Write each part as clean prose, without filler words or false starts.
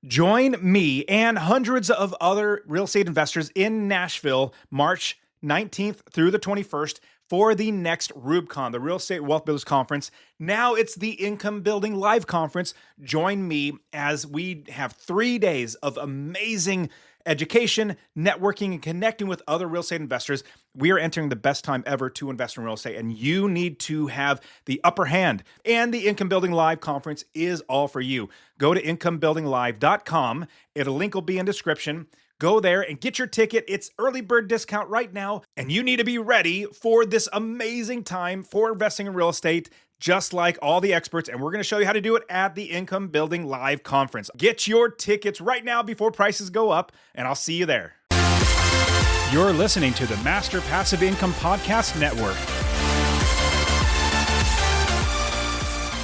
Join me and hundreds of other real estate investors in Nashville, March 19th through the 21st for the next RubeCon, the Real Estate Wealth Builders Conference. Now it's the Income Building Live Conference. Join me as we have 3 days of amazing education, networking, and connecting with other real estate investors. We are entering the best time ever to invest in real estate, and you need to have the upper hand. And the Income Building Live Conference is all for you. Go to incomebuildinglive.com. A link will be in description. Go there and get your ticket. It's early bird discount right now, and you need to be ready for this amazing time for investing in real estate, just like all the experts, and we're going to show you how to do it at the Income Building Live Conference. Get your tickets right now before prices go up, and I'll see you there. You're listening to the Master Passive Income Podcast Network.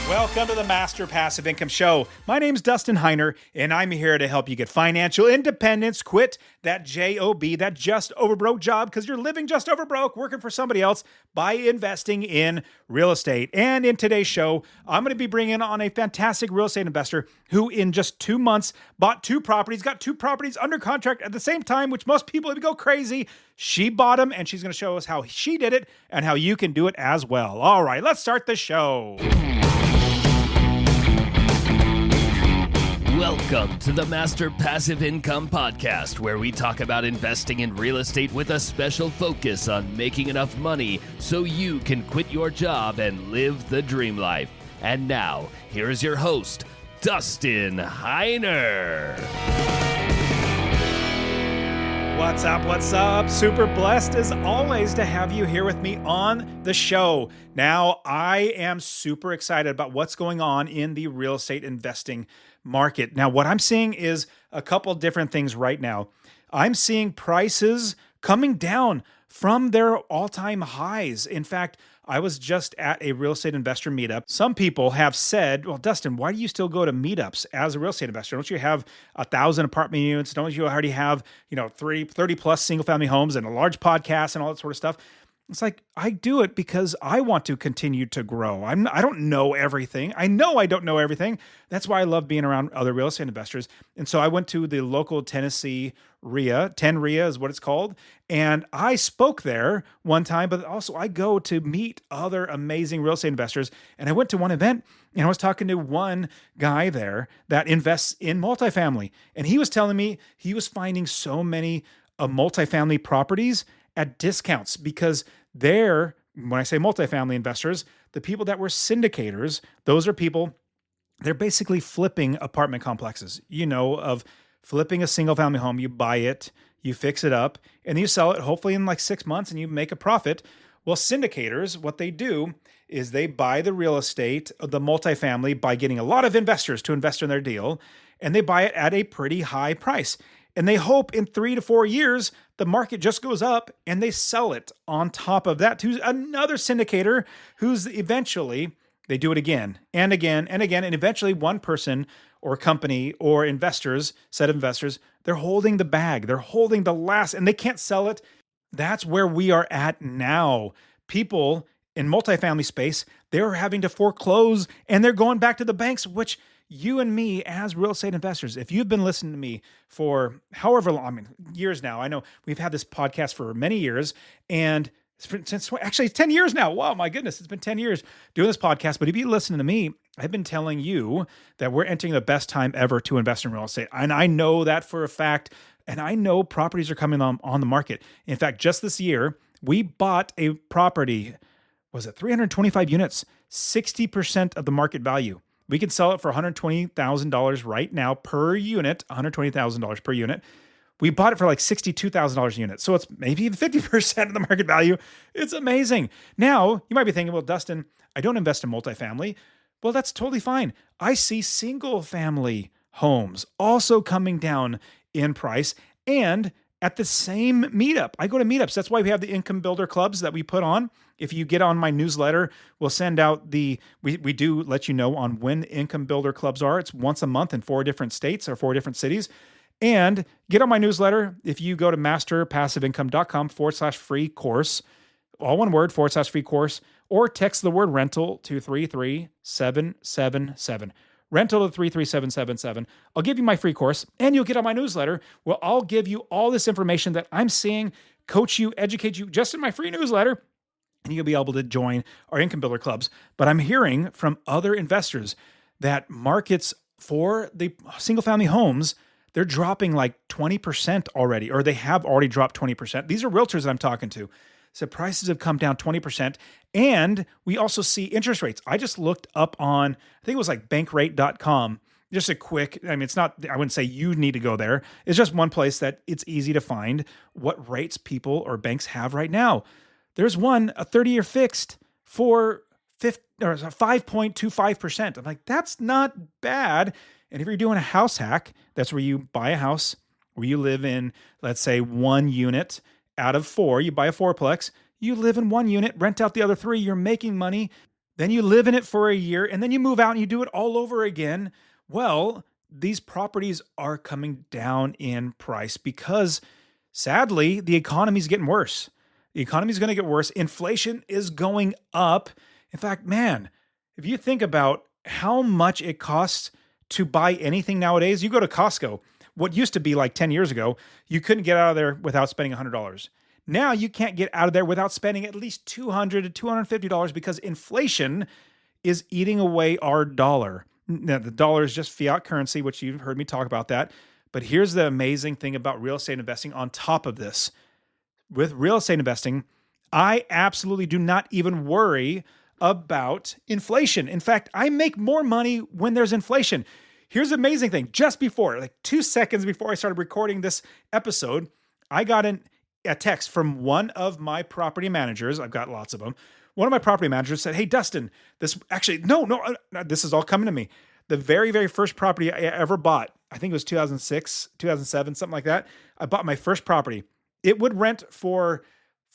Welcome to the Master Passive Income Show. My name's Dustin Heiner, and I'm here to help you get financial independence, quit that job, that just over broke job, because you're living just over broke, working for somebody else, by investing in real estate. And in today's show, I'm going to be bringing on a fantastic real estate investor who in just 2 months bought 2 properties, got 2 properties under contract at the same time, which most people would go crazy. She bought them, and she's going to show us how she did it and how you can do it as well. All right, let's start the show. Welcome to the Master Passive Income Podcast, where we talk about investing in real estate with a special focus on making enough money so you can quit your job and live the dream life. And now, here's your host, Dustin Heiner. What's up? What's up? Super blessed as always to have you here with me on the show. Now, I am super excited about what's going on in the real estate investing market. Now, what I'm seeing is a couple different things right now. I'm seeing prices coming down from their all-time highs. In fact, I was just at a real estate investor meetup. Some people have said, well, Dustin, why do you still go to meetups as a real estate investor? Don't you have 1,000 apartment units? Don't you already have, 30 plus single family homes and a large podcast and all that sort of stuff? It's like, I do it because I want to continue to grow. I don't know everything. I know I don't know everything. That's why I love being around other real estate investors. And so I went to the local Tennessee RIA, 10 RIA is what it's called. And I spoke there one time, but also I go to meet other amazing real estate investors. And I went to one event and I was talking to one guy there that invests in multifamily. And he was telling me he was finding so many multifamily properties at discounts because when I say multifamily investors, the people that were syndicators, those are people, they're basically flipping apartment complexes, of flipping a single family home. You buy it, you fix it up, and you sell it hopefully in like 6 months and you make a profit. Well, syndicators, what they do is they buy the real estate, the multifamily, by getting a lot of investors to invest in their deal, and they buy it at a pretty high price. And they hope in 3 to 4 years, the market just goes up and they sell it on top of that to another syndicator who's eventually, they do it again and again and again. And eventually one person or company or set of investors, they're holding the bag. They're holding the last and they can't sell it. That's where we are at now. People in multifamily space, they're having to foreclose and they're going back to the banks, which you and me as real estate investors, if you've been listening to me for however long, years now, I know we've had this podcast for many years and since 10 years now. Wow, my goodness, it's been 10 years doing this podcast. But if you listen to me, I've been telling you that we're entering the best time ever to invest in real estate. And I know that for a fact. And I know properties are coming on the market. In fact, just this year, we bought a property, was it 325 units, 60% of the market value. We can sell it for $120,000 right now per unit, $120,000 per unit. We bought it for like $62,000 a unit. So it's maybe even 50% of the market value. It's amazing. Now, you might be thinking, well, Dustin, I don't invest in multifamily. Well, that's totally fine. I see single family homes also coming down in price. And at the same meetup, I go to meetups. That's why we have the income builder clubs that we put on. If you get on my newsletter, we'll send out we do let you know on when income builder clubs are. It's once a month in 4 different states or 4 different cities. And get on my newsletter. If you go to masterpassiveincome.com/free course, all one word, /free course, or text the word rental to 33777. rental to 33777. I'll give you my free course and you'll get on my newsletter where I'll give you all this information that I'm seeing, coach you, educate you just in my free newsletter. And you'll be able to join our income builder clubs. But I'm hearing from other investors that markets for the single family homes, they're dropping like 20% already, or they have already dropped 20%. These are realtors that I'm talking to. So prices have come down 20%. And we also see interest rates. I just looked up on, I think it was like bankrate.com. Just a quick, I mean, it's not, I wouldn't say you need to go there. It's just one place that it's easy to find what rates people or banks have right now. There's one, a 30-year fixed for 5.25%. I'm like, that's not bad. And if you're doing a house hack, that's where you buy a house where you live in, let's say, one unit out of four. You buy a fourplex, you live in one unit, rent out the other three, you're making money. Then you live in it for a year and then you move out and you do it all over again. Well, these properties are coming down in price because sadly, the economy is getting worse. The economy is going to get worse. Inflation is going up. In fact, man, if you think about how much it costs to buy anything nowadays, you go to Costco. What used to be like 10 years ago, you couldn't get out of there without spending $100. Now you can't get out of there without spending at least $200 to $250 because inflation is eating away our dollar. Now, the dollar is just fiat currency, which you've heard me talk about that. But here's the amazing thing about real estate investing on top of this. With real estate investing, I absolutely do not even worry about inflation. In fact, I make more money when there's inflation. Here's the amazing thing. Just before, like 2 seconds before I started recording this episode, I got a text from one of my property managers. I've got lots of them. One of my property managers said, "Hey, Dustin, this is all coming to me. The very, very first property I ever bought, I think it was 2006, 2007, something like that. I bought my first property. It would rent for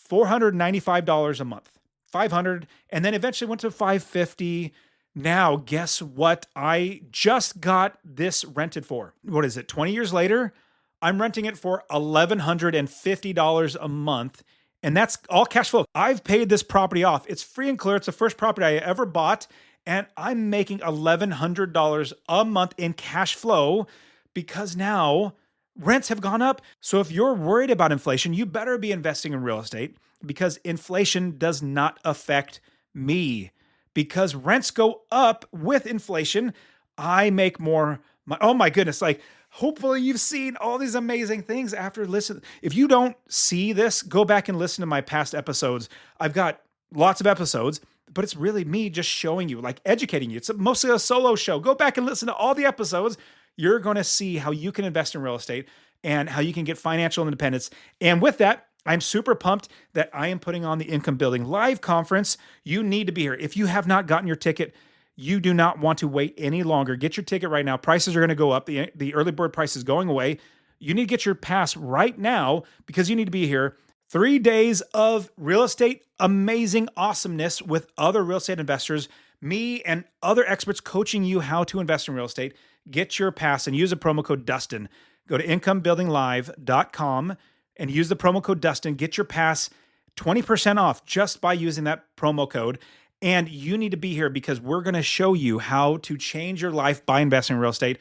$495 a month, $500, and then eventually went to $550. Now, guess what? I just got this rented for. What is it? 20 years later, I'm renting it for $1,150 a month, and that's all cash flow. I've paid this property off. It's free and clear. It's the first property I ever bought, and I'm making $1,100 a month in cash flow because now rents have gone up. So if you're worried about inflation, you better be investing in real estate because inflation does not affect me. Because rents go up with inflation, I make more. Oh my goodness. Like, hopefully you've seen all these amazing things after listening. If you don't see this, go back and listen to my past episodes. I've got lots of episodes, but it's really me just showing you, like educating you. It's mostly a solo show. Go back and listen to all the episodes. You're going to see how you can invest in real estate and how you can get financial independence. And with that, I'm super pumped that I am putting on the Income Building Live Conference. You need to be here. If you have not gotten your ticket, you do not want to wait any longer. Get your ticket right now. Prices are going to go up. The early bird price is going away. You need to get your pass right now because you need to be here. 3 days of real estate amazing awesomeness with other real estate investors, me and other experts coaching you how to invest in real estate. Get your pass and use the promo code Dustin. Go to incomebuildinglive.com and use the promo code Dustin. Get your pass 20% off just by using that promo code. And you need to be here because we're going to show you how to change your life by investing in real estate.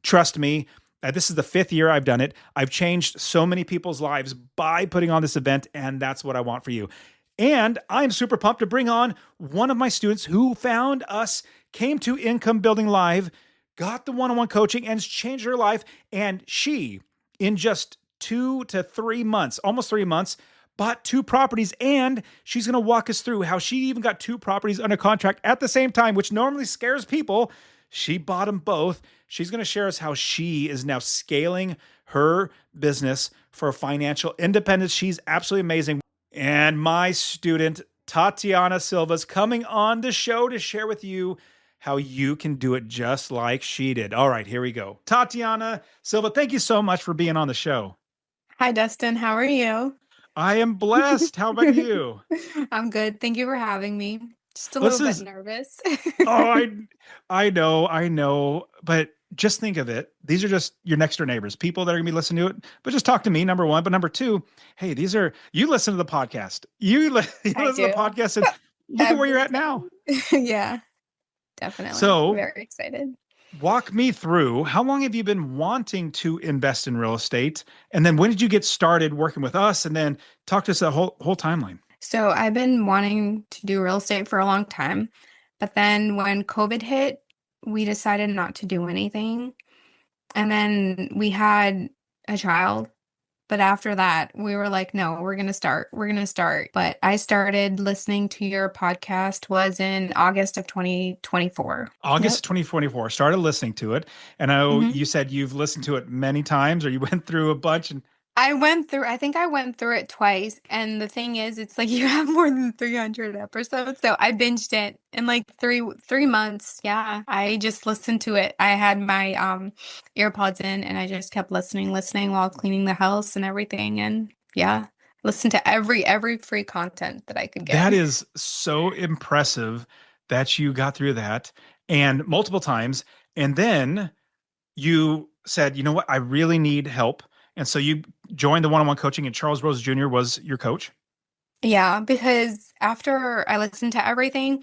Trust me, this is the 5th year I've done it. I've changed so many people's lives by putting on this event, and that's what I want for you. And I'm super pumped to bring on one of my students who found us, came to Income Building Live, got the one-on-one coaching, and it's changed her life. And she, in just 2 to 3 months, almost 3 months, bought 2 properties, and she's going to walk us through how she even got 2 properties under contract at the same time, which normally scares people. She bought them both. She's going to share us how she is now scaling her business for financial independence. She's absolutely amazing. And my student, Tatiana Silva, is coming on the show to share with you how you can do it just like she did. All right, here we go. Tatiana Silva, thank you so much for being on the show. Hi, Dustin. How are you? I am blessed. How about you? I'm good. Thank you for having me. Just a little bit nervous. Oh, I know. But just think of it. These are just your next door neighbors, people that are going to be listening to it. But just talk to me, number one. But number two, hey, you listen to the podcast. You listen to the podcast and look at where you're at now. Yeah. Definitely. So Very excited. walk me through, how long have you been wanting to invest in real estate? And then when did you get started working with us? And then talk to us the whole timeline. So I've been wanting to do real estate for a long time, but then when COVID hit, we decided not to do anything. And then we had a child. But after that, we were like, no, we're going to start. We're going to start. But I started listening to your podcast was in August of 2024. August Yep. 2024, started listening to it. And I know hmm you said you've listened to it many times or you went through a bunch. And I think I went through it twice. And the thing is, it's like you have more than 300 episodes. So I binged it in like three months. Yeah. I just listened to it. I had my earpods in and I just kept listening while cleaning the house and everything. And yeah, listen to every free content that I could get. that is so impressive that you got through that and multiple times. And then you said, you know what, I really need help. And so you joined the one-on-one coaching, and Charles Rose Jr. was your coach. Yeah, because after I listened to everything,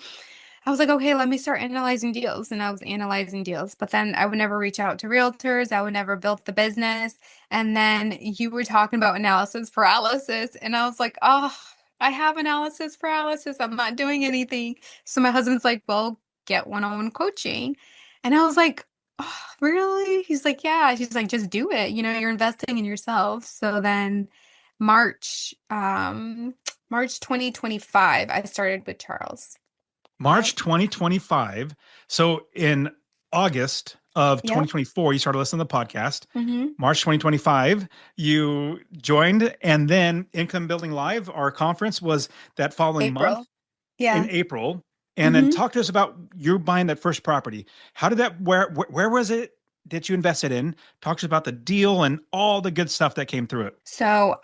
I was like, okay, let me start analyzing deals. And I was analyzing deals, but then I would never reach out to realtors. I would never build the business. And then you were talking about analysis paralysis. And I was like, oh, I have analysis paralysis. I'm not doing anything. So my husband's like, well, get one-on-one coaching. And I was like, oh, really? He's like, yeah. She's like, just do it. You're investing in yourself. So then March, March 2025, I started with Charles. March Yep. 2025. So in August of Yep. 2024, you started listening to the podcast. hmm March 2025, you joined, and then Income Building Live, our conference, was that following month April. in Yeah. April. And then hmm talk to us about you buying that first property. How did that, where was it that you invested in? Talk to us about the deal and all the good stuff that came through it. So,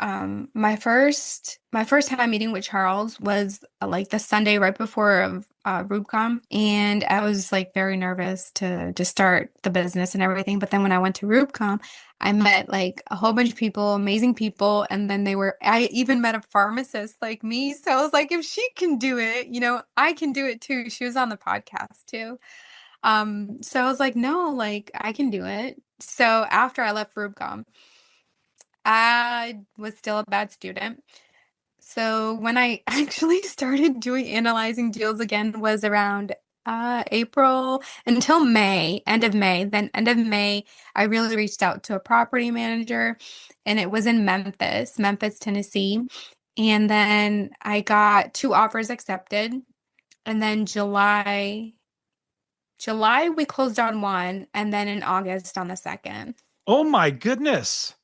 my first time meeting with Charles was like the Sunday right before RubeCon, and I was like very nervous to start the business and everything. But then when I went to RubeCon, I met like a whole bunch of people, amazing people, and then I even met a pharmacist like me. So I was like, if she can do it, I can do it too. She was on the podcast too. So I was like, no, like I can do it. So after I left RubeCon, I was still a bad student. So when I actually started doing analyzing deals again was around April until May, end of May. Then end of May, I really reached out to a property manager and it was in Memphis, Tennessee. And then I got two offers accepted. And then July we closed on one and then in August on the second. Oh my goodness.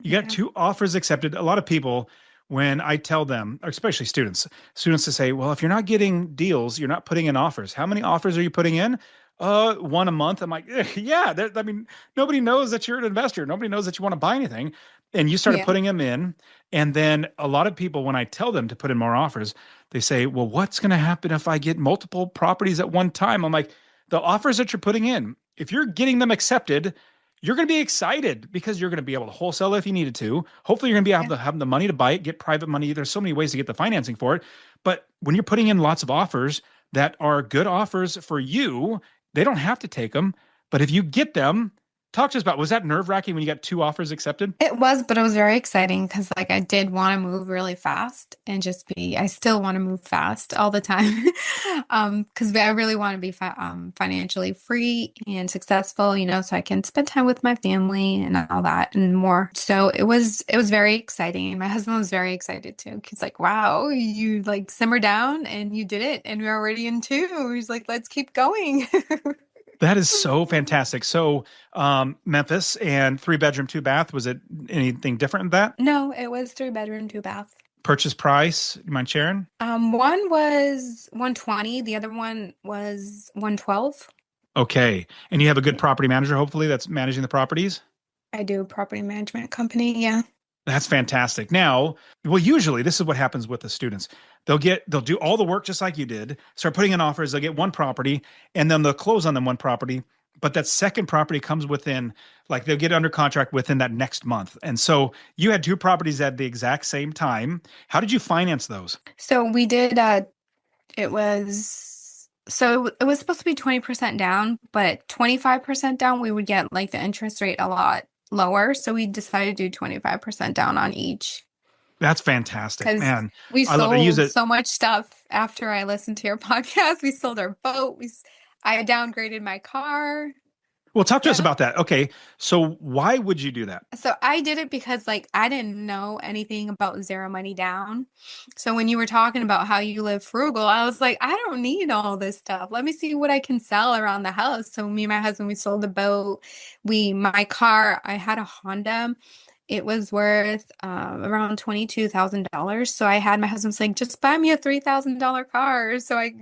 You got Yeah. two offers accepted. A lot of people, when I tell them, or especially students to say, well, if you're not getting deals, you're not putting in offers. How many offers are you putting in? One a month. I'm like, yeah, I mean, nobody knows that you're an investor. Nobody knows that you want to buy anything. And you started Yeah. putting them in. And then a lot of people, when I tell them to put in more offers, they say, well, what's going to happen if I get multiple properties at one time? I'm like, the offers that you're putting in, if you're getting them accepted, you're going to be excited because you're going to be able to wholesale if you needed to. Hopefully, you're going to be able Yeah. to have the money to buy it, get private money. There's so many ways to get the financing for it. But when you're putting in lots of offers that are good offers for you, they don't have to take them. But if you get them, talk to us about, was that nerve wracking when you got two offers accepted? It was, but it was very exciting because like I did want to move really fast and I still want to move fast all the time. Because I really want to be financially free and successful, so I can spend time with my family and all that and more. So it was very exciting. And my husband was very excited too. He's like, wow, you like simmer down and you did it and we're already in two. He's like, let's keep going. That is so fantastic. So, Memphis and 3 bedroom, 2 bath. Was it anything different in that? No, it was 3 bedroom, 2 bath. Purchase price? You mind sharing? One was 120, the other one was 112. Okay. And you have a good Yeah. property manager, hopefully, that's managing the properties? I do a property management company. Yeah. That's fantastic. Now, well, usually this is what happens with the students. They'll do all the work just like you did, start putting in offers, they'll get one property, and then they'll close on them one property. But that second property comes within, like they'll get under contract within that next month. And so you had two properties at the exact same time. How did you finance those? So we did, it was So it was supposed to be 20% down, but 25% down, we would get like the interest rate a lot lower. So we decided to do 25% down on each That's fantastic, because man. we I love it. I use sold it. so much stuff after I listened to your podcast. We sold our boat. I downgraded my car. Well, talk to us Yeah. about that. Okay. So why would you do that? So I did it because like I didn't know anything about zero money down. So when you were talking about how you live frugal, I was like, I don't need all this stuff. Let me see what I can sell around the house. So me and my husband, we sold the boat. My car, I had a Honda. It was worth around $22,000. So I had my husband's like, just buy me a $3,000 car so I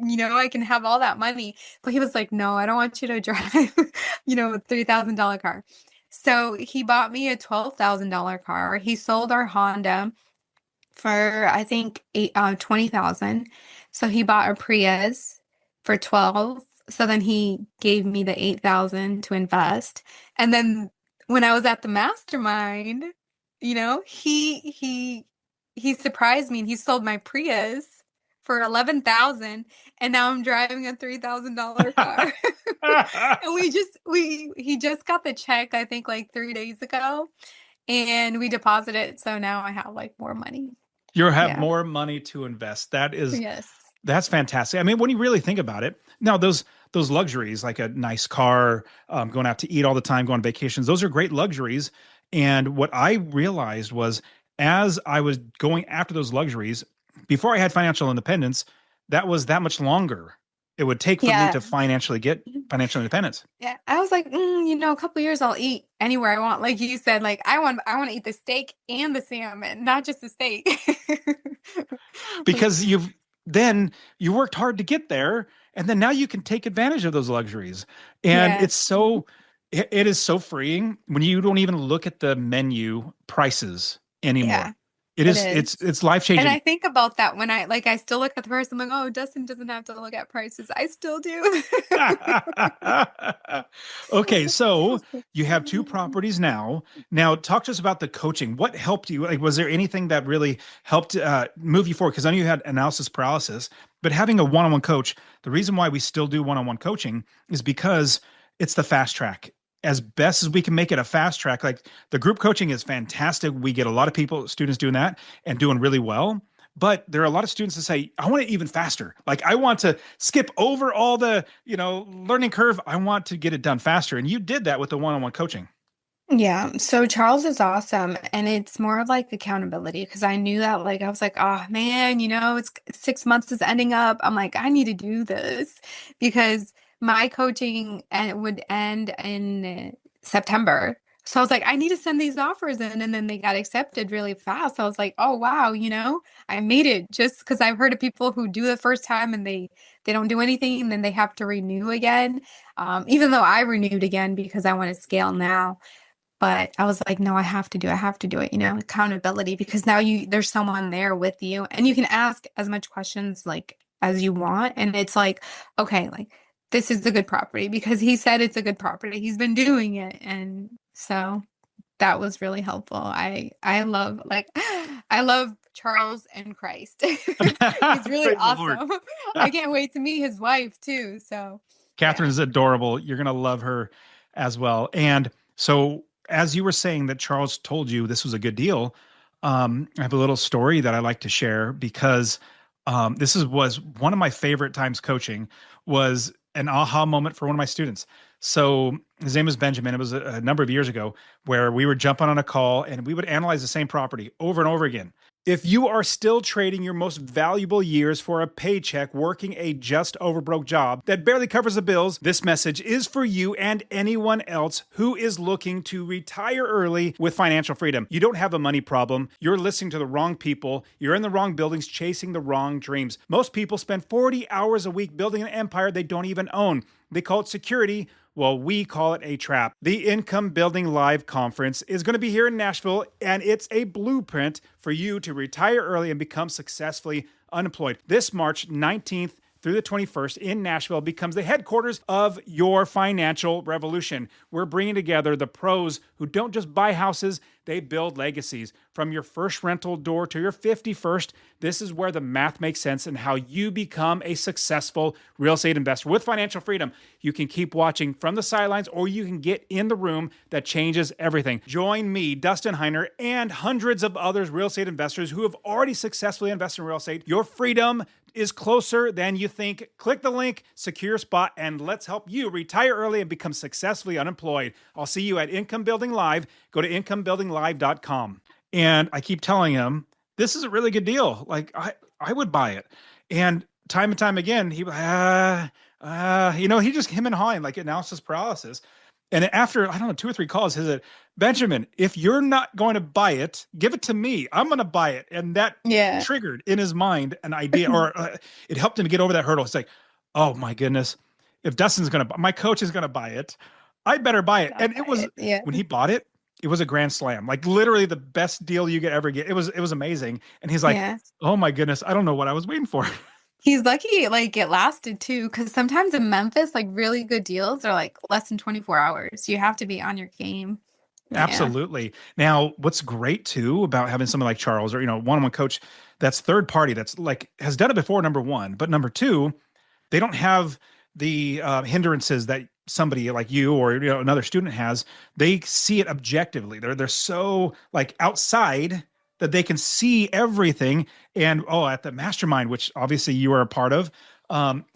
can have all that money. But he was like, no, I don't want you to drive, a $3,000 car. So he bought me a $12,000 car. He sold our Honda for I think 20,000. So he bought a Prius for 12. So then he gave me the 8,000 to invest. And then when I was at the mastermind, he surprised me and he sold my Prius for 11,000 and now I'm driving a $3,000 car. And he just got the check I think like 3 days ago and we deposited so now I have like more money. You have Yeah. more money to invest. Yes. That's fantastic. I mean, when you really think about it, now those luxuries like a nice car, going out to eat all the time, going on vacations, those are great luxuries. And what I realized was as I was going after those luxuries, before I had financial independence, that was that much longer it would take for me Yeah. to financially get financial independence. Yeah. I was like, a couple of years I'll eat anywhere I want. Like you said, like I want to eat the steak and the salmon, not just the steak. Because you worked hard to get there, and then now you can take advantage of those luxuries. And Yeah. it is so freeing when you don't even look at the menu prices anymore. Yeah. It is. It's And life-changing. I think about that when I still look at the price. I'm like, oh, Dustin doesn't have to look at prices. I still do. Okay, so you have two properties now. Now, talk to us about the coaching. What helped you? Like, was there anything that really helped move you forward? Because I know you had analysis paralysis, but having a one-on-one coach, the reason why we still do one-on-one coaching is because it's the fast track. As best as we can make it a fast track, like the group coaching is fantastic. We get a lot of students doing that and doing really well. But there are a lot of students that say, I want it even faster. Like I want to skip over all the, learning curve. I want to get it done faster. And you did that with the one-on-one coaching. Yeah, so Charles is awesome, and it's more of like accountability because I knew that like I was like, oh man, it's 6 months is ending up. I'm like, I need to do this because my coaching would end in September. So I was like, I need to send these offers in, and then they got accepted really fast. I was like, oh wow, I made it just because I've heard of people who do the first time and they don't do anything, and then they have to renew again. Even though I renewed again because I want to scale now. But I was like, no, I have to do it, accountability because now there's someone there with you and you can ask as much questions like as you want. And it's like, okay, like this is a good property because he said it's a good property. He's been doing it. And so that was really helpful. I love Charles and Christ. He's really Praise the Lord. awesome. I can't wait to meet his wife too. So Catherine yeah. is adorable. You're going to love her as well. And so, as you were saying that Charles told you this was a good deal, I have a little story that I like to share because was one of my favorite times coaching was an aha moment for one of my students. So his name was Benjamin. It was a number of years ago where we were jumping on a call and we would analyze the same property over and over again. If you are still trading your most valuable years for a paycheck working a just over broke job that barely covers the bills, this message is for you and anyone else who is looking to retire early with financial freedom. You don't have a money problem. You're listening to the wrong people. You're in the wrong buildings chasing the wrong dreams. Most people spend 40 hours a week building an empire they don't even own. They call it security. Well, we call it a trap. The Income Building Live Conference is going to be here in Nashville, and it's a blueprint for you to retire early and become successfully unemployed. This March 19th through the 21st in Nashville becomes the headquarters of your financial revolution. We're bringing together the pros who don't just buy houses, they build legacies. From your first rental door to your 51st, this is where the math makes sense and how you become a successful real estate investor with financial freedom. You can keep watching from the sidelines, or you can get in the room that changes everything. Join me, Dustin Heiner, and hundreds of others real estate investors who have already successfully invested in real estate. Your freedom is closer than you think. Click the link, secure your spot, and let's help you retire early and become successfully unemployed. I'll see you at Income Building Live. Go to incomebuildinglive.com. And I keep telling him, this is a really good deal. Like, I would buy it. And time again, he just him and hawing, like analysis paralysis. And after, I don't know, 2 or 3 calls, he said, Benjamin, if you're not going to buy it, give it to me. I'm going to buy it. And that triggered in his mind an idea, or it helped him to get over that hurdle. It's like, oh my goodness, if Dustin's going to, my coach is going to buy it, I better buy it. And it was, when he bought it, it was a grand slam, like literally the best deal you could ever get. It was amazing. And he's like, oh my goodness, I don't know what I was waiting for. He's lucky like it lasted too, because sometimes in Memphis, like really good deals are like less than 24 hours. You have to be on your game. Absolutely. Now, what's great too about having someone like Charles, or one-on-one coach that's third party, that's like has done it before, number one, but number two, they don't have the hindrances that somebody like you or another student has. They see it objectively. They're so like outside that they can see everything. And at the mastermind, which obviously you are a part of.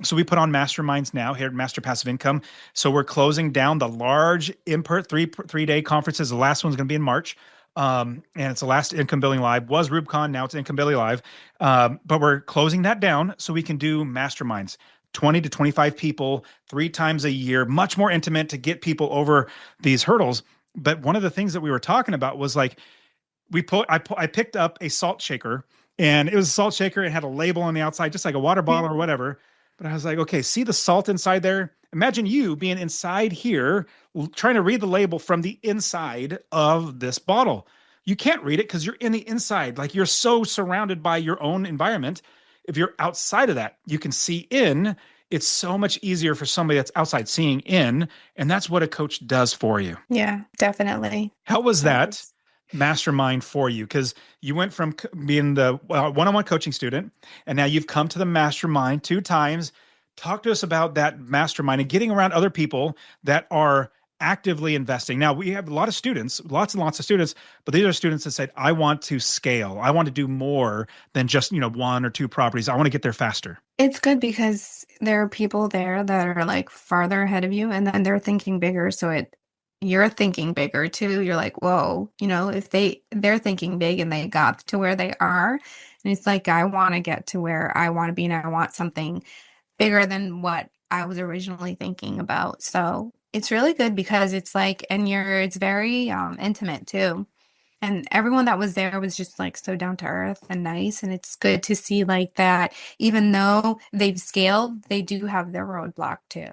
So we put on masterminds now here at Master Passive Income. So we're closing down the large impert three-day conferences. The last one's going to be in March. And it's the last Income Building Live. Was RubeCon, now it's Income Building Live. But we're closing that down so we can do masterminds. 20 to 25 people 3 times a year, much more intimate to get people over these hurdles. But one of the things that we were talking about was like, I picked up a salt shaker, and it was a salt shaker. It had a label on the outside, just like a water bottle or whatever. But I was like, okay, see the salt inside there? Imagine you being inside here, trying to read the label from the inside of this bottle. You can't read it because you're in the inside. Like, you're so surrounded by your own environment. If you're outside of that, you can see in. It's so much easier for somebody that's outside seeing in. And that's what a coach does for you. Yeah, definitely. How was that mastermind for you? Because you went from being the one-on-one coaching student, and now you've come to the mastermind 2 times. Talk to us about that mastermind and getting around other people that are actively investing. Now, we have a lot of students, lots and lots of students, but these are students that said, I want to scale. I want to do more than just, 1 or 2 properties. I want to get there faster. It's good because there are people there that are like farther ahead of you, and then they're thinking bigger. So you're thinking bigger too. You're like, whoa, if they're thinking big and they got to where they are, and it's like, I want to get to where I want to be, and I want something bigger than what I was originally thinking about. So it's really good because it's like, and it's very intimate too. And everyone that was there was just like so down to earth and nice. And it's good to see like that, even though they've scaled, they do have their roadblock too.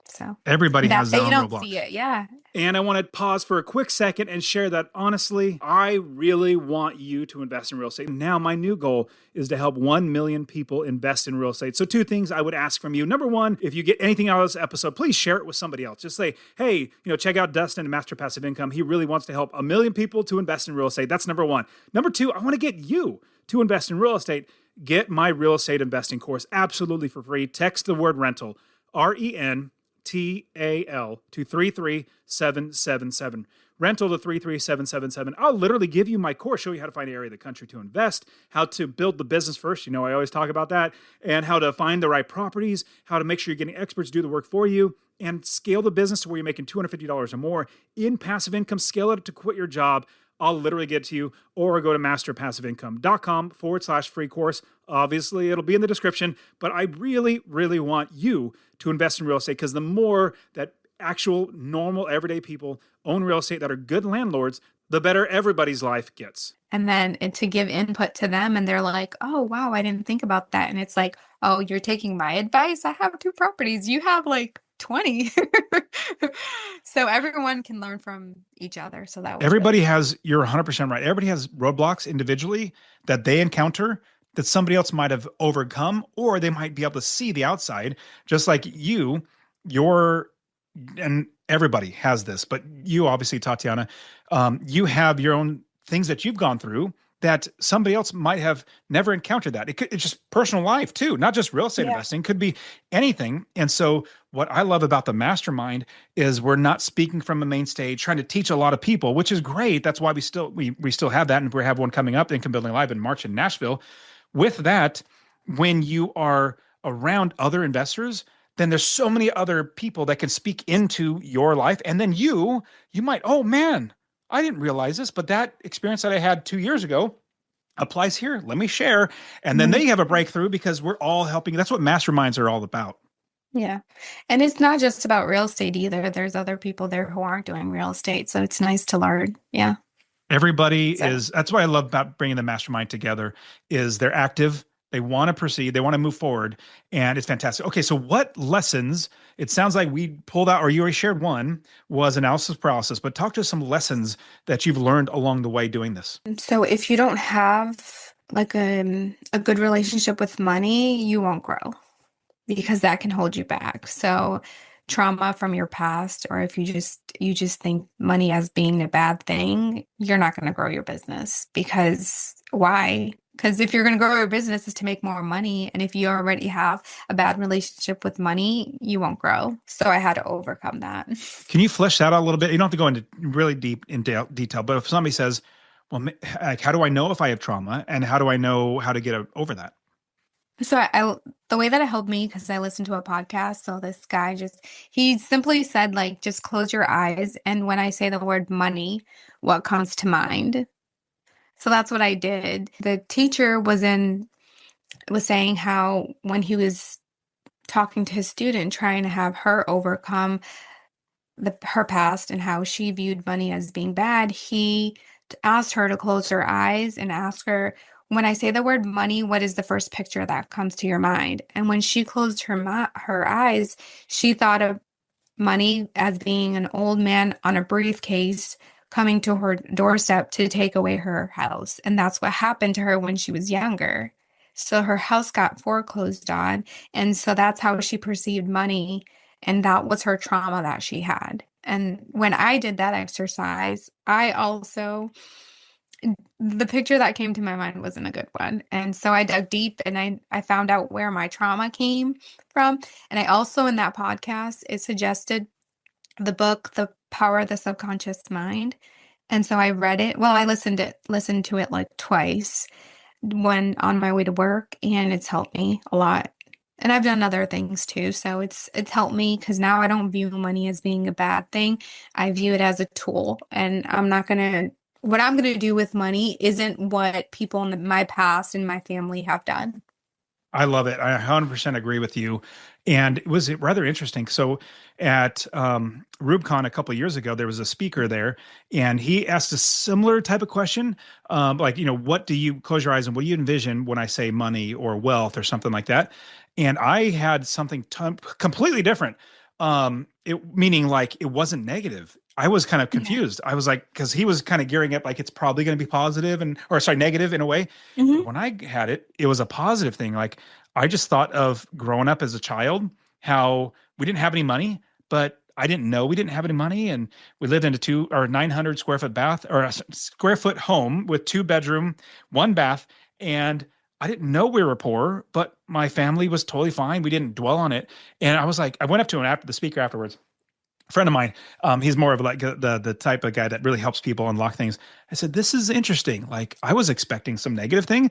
So everybody has their own roadblock. You don't see it, yeah. And I want to pause for a quick second and share that honestly, I really want you to invest in real estate. Now, my new goal is to help 1 million people invest in real estate. So 2 things I would ask from you. Number 1, if you get anything out of this episode, please share it with somebody else. Just say, hey, check out Dustin and Master Passive Income. He really wants to help 1 million people to invest in real estate. That's number 1. Number 2, I want to get you to invest in real estate. Get my real estate investing course absolutely for free. Text the word rental, RENTAL to 33777. Rental to 33777. I'll literally give you my course, show you how to find an area of the country to invest, how to build the business first. I always talk about that, and how to find the right properties, how to make sure you're getting experts to do the work for you, and scale the business to where you're making $250 or more in passive income. Scale it to quit your job. I'll literally get to you, or go to masterpassiveincome.com/free course. Obviously, it'll be in the description, but I really, really want you to invest in real estate, because the more that actual, normal, everyday people own real estate that are good landlords, the better everybody's life gets. And then to give input to them, and they're like, oh, wow, I didn't think about that. And it's like, oh, you're taking my advice? I have 2 properties. You have like 20. So everyone can learn from each other. So that was everybody has, you're 100% right. Everybody has roadblocks individually that they encounter that somebody else might have overcome, or they might be able to see the outside, just like your and everybody has this, but you obviously, Tatiana, you have your own things that you've gone through that somebody else might have never encountered. That it's just personal life too, not just real estate Yeah. investing, could be anything. And so what I love about the mastermind is we're not speaking from a main stage trying to teach a lot of people, which is great. That's why we still have that, and we have one coming up, Income Building Live, in March in Nashville. With that, when you are around other investors, then there's so many other people that can speak into your life. And then you might, oh man, I didn't realize this, but that experience that I had 2 years ago applies here. Let me share. And then Mhm. they have a breakthrough because we're all helping. That's what masterminds are all about. Yeah. And it's not just about real estate either. There's other people there who aren't doing real estate. So it's nice to learn. Yeah. Everybody So, is, that's what I love about bringing the mastermind together, is they're active. They want to proceed. They want to move forward. And it's fantastic. Okay. So what lessons, it sounds like we pulled out, or you already shared one, was analysis paralysis, but talk to us some lessons that you've learned along the way doing this. so if you don't have like a good relationship with money, you won't grow because that can hold you back. So trauma from your past, or if you just think money as being a bad thing, you're not going to grow your business. Because why? Because if you're going to grow your business is to make more money, and if you already have a bad relationship with money, you won't grow. So I had to overcome that. Can you flesh that out a little bit? You don't have to go into really deep in detail, but if somebody says, well, like, how do I know if I have trauma, and how do I know how to get over that? So the way that it helped me, because I listened to a podcast, so this guy he simply said, like, just close your eyes, and when I say the word money, what comes to mind? So that's what I did. The teacher was saying how when he was talking to his student, trying to have her overcome her past and how she viewed money as being bad, he asked her to close her eyes and ask her, when I say the word money, what is the first picture that comes to your mind? And when she closed her eyes, she thought of money as being an old man on a briefcase coming to her doorstep to take away her house. And that's what happened to her when she was younger. So her house got foreclosed on. And so that's how she perceived money. And that was her trauma that she had. And when I did that exercise, the picture that came to my mind wasn't a good one. And so I dug deep and I found out where my trauma came from. And I also, in that podcast, it suggested the book, The Power of the Subconscious Mind. And so I read it. Well, I listened to it like twice when on my way to work, and it's helped me a lot. And I've done other things too. So it's helped me because now I don't view money as being a bad thing. I view it as a tool. And what I'm gonna do with money isn't what people in my past and my family have done. I love it. I 100% agree with you. And it was rather interesting. So at RubeCon a couple of years ago, there was a speaker there, and he asked a similar type of question, like, what do you close your eyes and what do you envision when I say money or wealth or something like that? And I had something completely different. Meaning like it wasn't negative. I was kind of Yeah. confused. I was like, because he was kind of gearing up like it's probably going to be positive or sorry, negative in a way. But Hmm. when I had it, it was a positive thing. Like I just thought of growing up as a child, how we didn't have any money, but I didn't know we didn't have any money. And we lived in a 900 square foot bath or a square foot home with 2 bedroom, 1 bath. And I didn't know we were poor, but my family was totally fine. We didn't dwell on it. And I was like, I went up to him after the speaker afterwards, a friend of mine. He's more of like the type of guy that really helps people unlock things. I said, this is interesting. Like I was expecting some negative thing,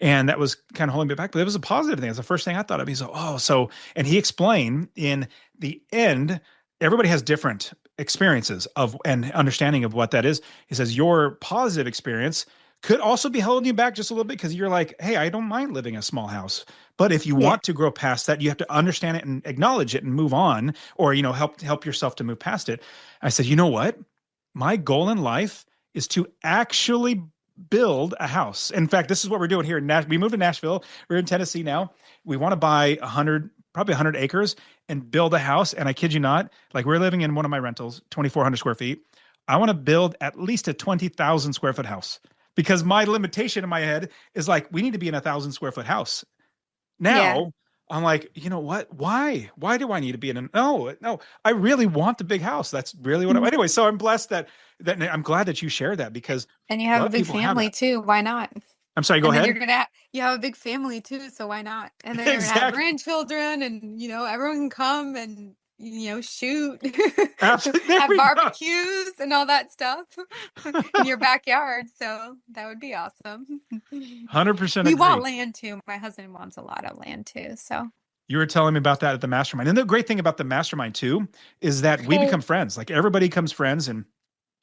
and that was kind of holding me back, but it was a positive thing. It's the first thing I thought of. He said, oh, and he explained in the end, everybody has different experiences of and understanding of what that is. He says, your positive experience could also be holding you back just a little bit because you're like, hey, I don't mind living in a small house. But if you Yeah. want to grow past that, you have to understand it and acknowledge it and move on, or help yourself to move past it. I said, you know what? My goal in life is to actually build a house. In fact, this is what we're doing here in Nashville. We moved to Nashville. We're in Tennessee now. We want to buy probably 100 acres and build a house. And I kid you not, like we're living in one of my rentals, 2,400 square feet. I want to build at least a 20,000 square foot house. because my limitation in my head is like, we need to be in 1,000 square foot house. Yeah. Now I'm like, you know what? Why? Why do I need to be in a no, no, I really want the big house. That's really what I Mhm. anyway. So I'm blessed that I'm glad that you share that because And you a have lot a of big people have family that. too. Why not? I'm sorry, go And then ahead. you have a big family too, so why not? And then you're gonna have Exactly. grandchildren and everyone can come and shoot, Absolutely. There have we go. barbecues and all that stuff in your backyard. So that would be awesome. 100% We want agree. land too. My husband wants a lot of land too. So You were telling me about that at the mastermind. And the great thing about the mastermind too is that we become friends. Like everybody becomes friends and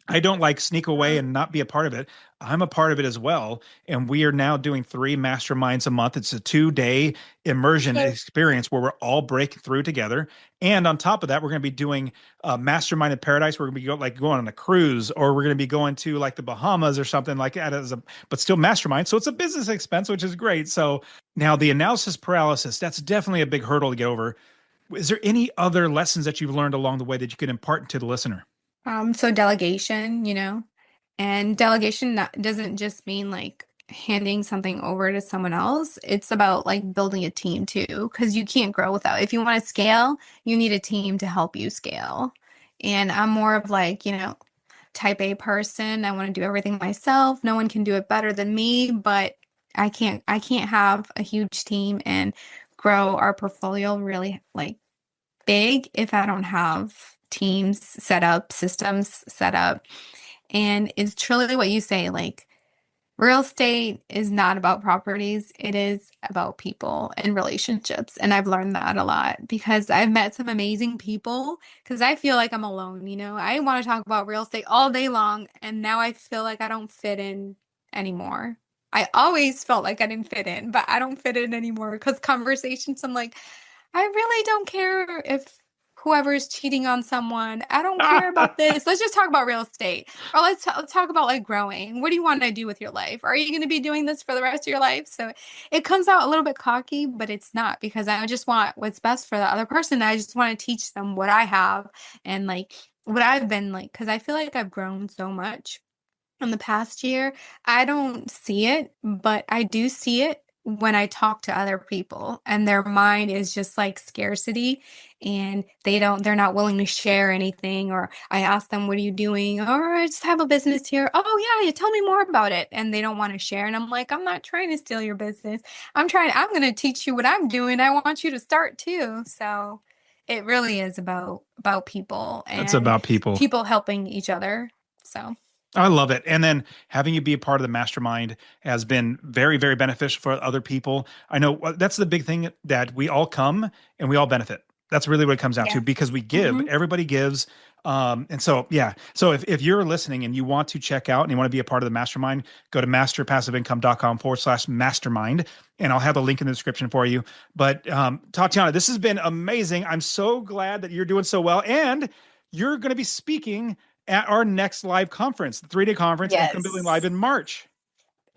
I don't like sneak away and not be a part of it. I'm a part of it as well. And we are now doing 3 masterminds a month. It's a 2 day immersion experience where we're all breaking through together. And on top of that, we're going to be doing mastermind in paradise. We're going to be going on a cruise, or we're going to be going to like the Bahamas or something like that but still mastermind. So it's a business expense, which is great. So now the analysis paralysis, that's definitely a big hurdle to get over. Is there any other lessons that you've learned along the way that you could impart to the listener? so delegation, and delegation doesn't just mean like handing something over to someone else. It's about like building a team too, because you can't grow without. If you want to scale, you need a team to help you scale. And I'm more of like, type A person. I want to do everything myself. No one can do it better than me, but I can't have a huge team and grow our portfolio really like big if I don't have teams set up, systems set up. And it's truly what you say, like real estate is not about properties, it is about people and relationships. And I've learned that a lot because I've met some amazing people because I feel like I'm alone, I want to talk about real estate all day long, and now I feel like I don't fit in anymore. I always felt like I didn't fit in, but I don't fit in anymore because conversations, I'm like, I really don't care if whoever's cheating on someone. I don't care about this. Let's just talk about real estate. Or let's talk about like growing. What do you want to do with your life? Are you going to be doing this for the rest of your life? So it comes out a little bit cocky, but it's not because I just want what's best for the other person. I just want to teach them what I have and like what I've been like, because I feel like I've grown so much in the past year. I don't see it, but I do see it when I talk to other people and their mind is just like scarcity and they're not willing to share anything. Or I ask them, what are you doing? Or I just have a business here. Oh yeah, you tell me more about it. And they don't want to share. And I'm like, I'm not trying to steal your business. I'm going to teach you what I'm doing. I want you to start too. So it really is about people That's and about people. people helping each other. So I love it. And then having you be a part of the mastermind has been very, very beneficial for other people. I know that's the big thing that we all come and we all benefit. That's really what it comes down to yeah. because we give, Hmm. everybody gives. And so, yeah. So if you're listening and you want to check out and you want to be a part of the mastermind, go to masterpassiveincome.com/mastermind. And I'll have a link in the description for you. But Tatiana, this has been amazing. I'm so glad that you're doing so well. And you're going to be speaking at our next live conference, the 3 day conference, Income Building Live Yes. in March.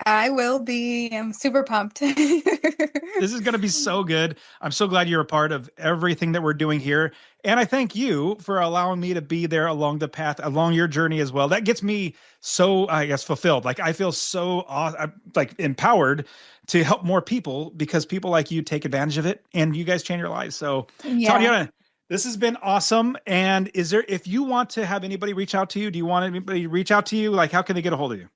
I will be. I'm super pumped. This is going to be so good. I'm so glad you're a part of everything that we're doing here. And I thank you for allowing me to be there along the path, along your journey as well. That gets me so, I guess, fulfilled. Like I feel so like empowered to help more people because people like you take advantage of it and you guys change your lives. So, Yeah. Tatiana, this has been awesome. And if you want to have anybody reach out to you, do you want anybody to reach out to you? Like, how can they get a hold of you?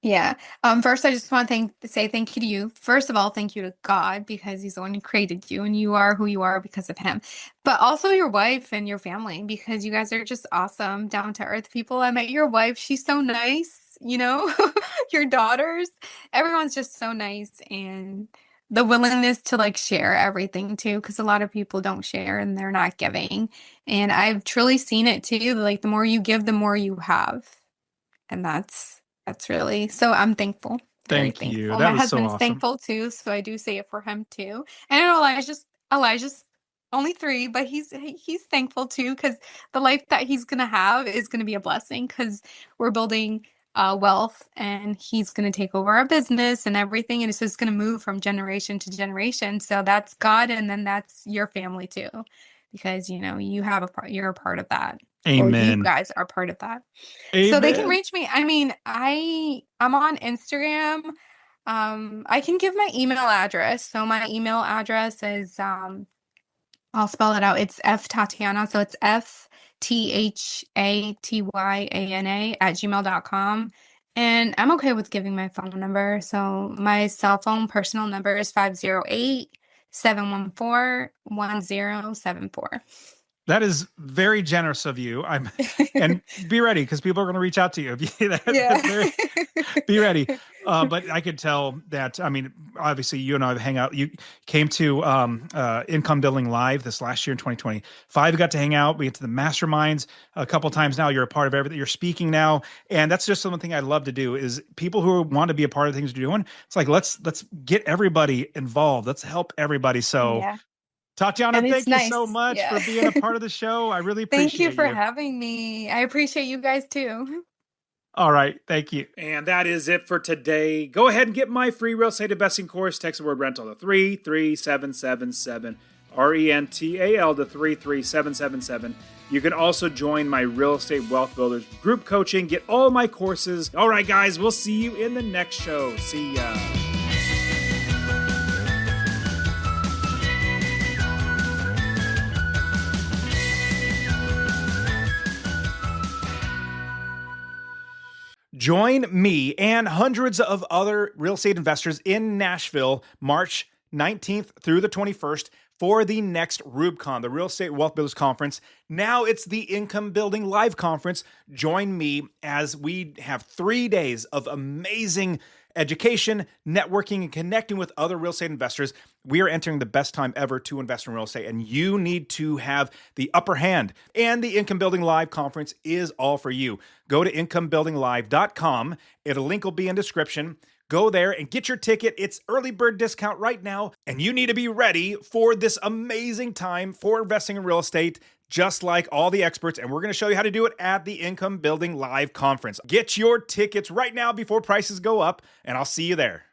Yeah. First, I just want to say thank you to you. First of all, thank you to God because He's the one who created you and you are who you are because of Him. But also your wife and your family because you guys are just awesome, down to earth people. I met your wife. She's so nice, your daughters. Everyone's just so nice and the willingness to like share everything too, because a lot of people don't share and they're not giving. And I've truly seen it too. Like the more you give, the more you have. And that's really so I'm thankful, very Thank you. thankful. That My is so husband's awesome. thankful too, so I do say it for him too. And I know Elijah's only 3, but he's thankful too because the life that he's gonna have is gonna be a blessing because we're building wealth and he's gonna take over our business and everything, and it's just gonna move from generation to generation. So that's God, and then that's your family too, because you have you're a part of that. Well, you Amen. guys are part of that. So they can Amen. reach me. I mean, I'm on Instagram. I can give my email address. So my email address is I'll spell it out. It's F Tatiana. So it's FTHATYANA at gmail.com. And I'm okay with giving my phone number. So my cell phone personal number is 508-714-1074. That is very generous of you. And be ready because people are going to reach out to you. Yeah. That's very, be ready. But I could tell that, I mean, obviously you and I hang out. You came to Income Building Live this last year in 2025. We got to hang out. We get to the masterminds a couple times now. You're a part of everything. You're speaking now. And that's just something I love to do is people who want to be a part of the things you're doing. It's like, let's get everybody involved. Let's help everybody. So Yeah. Tatiana, And it's thank you so nice. much Yeah. for being a part of the show. I really Thank you appreciate for you. having me. I appreciate you guys too. All right. Thank you. And that is it for today. Go ahead and get my free real estate investing course. Text the word rental to 33777. RENTAL to 33777. You can also join my Real Estate Wealth Builders group coaching. Get all my courses. All right, guys. We'll see you in the next show. See ya. Join me and hundreds of other real estate investors in Nashville, March 19th through the 21st for the next RubeCon, the Real Estate Wealth Builders Conference. Now it's the Income Building Live Conference. Join me as we have 3 days of amazing education, networking, and connecting with other real estate investors. We are entering the best time ever to invest in real estate, and you need to have the upper hand. And the Income Building Live Conference is all for you. Go to incomebuildinglive.com. The link will be in description. Go there and get your ticket. It's early bird discount right now, and you need to be ready for this amazing time for investing in real estate, just like all the experts, and we're going to show you how to do it at the Income Building Live Conference. Get your tickets right now before prices go up, and I'll see you there.